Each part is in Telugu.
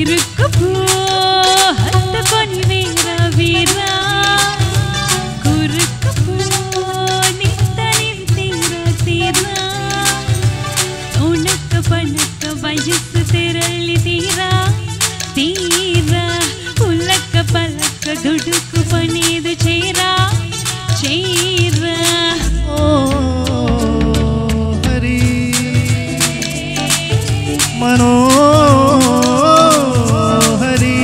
ఇరుక్కుపో హత్తుకొని వీరా వీరా కురుక్కుపో నిత్త నింతీరా తీరా ఉనక్క పనక్క వయస్సు తెరలి తీరా తీరా ఉలక్క పలక్క దుడుకు పనేది చేరా చేరా ఓ హరి మనోహరి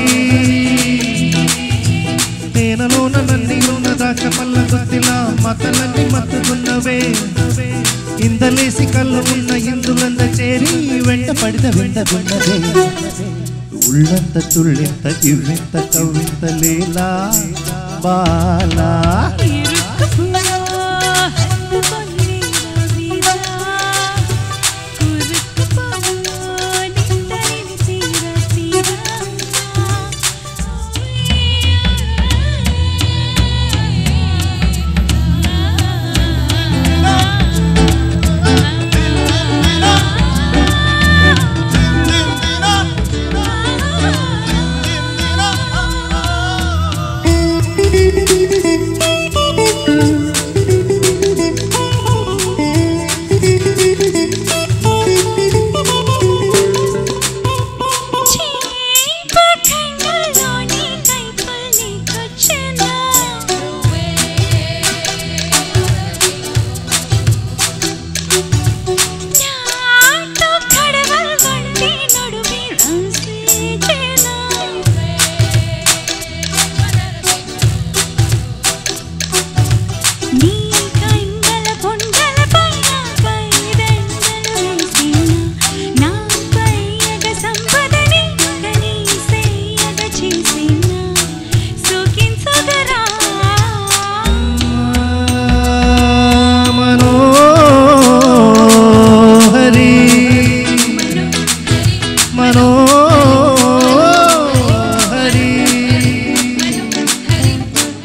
తేనెలోన నన్నిలోన దాచ పల్ల గుత్తిలా మతలన్నీ మత్తుకున్నవే ఇందలేసి కళ్ళు ఉన్న ఇందులంద చేరి వెంట పడిన వెంటకున్నదే ఉళ్ళంత తుళ్ళింత ఇవ్వింత కవ్వింత లేలా బాలా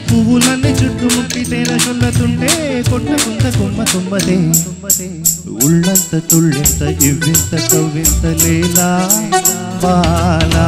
పువ్వులన్నీ చుట్టుముట్టి తేన చొల్లతుంటే కొట్టకుంట కొమ్మ కొమ్మదే ఉళ్ళంత తుళ్ళింత ఇవ్వింత కవ్వింత లేలా బాలా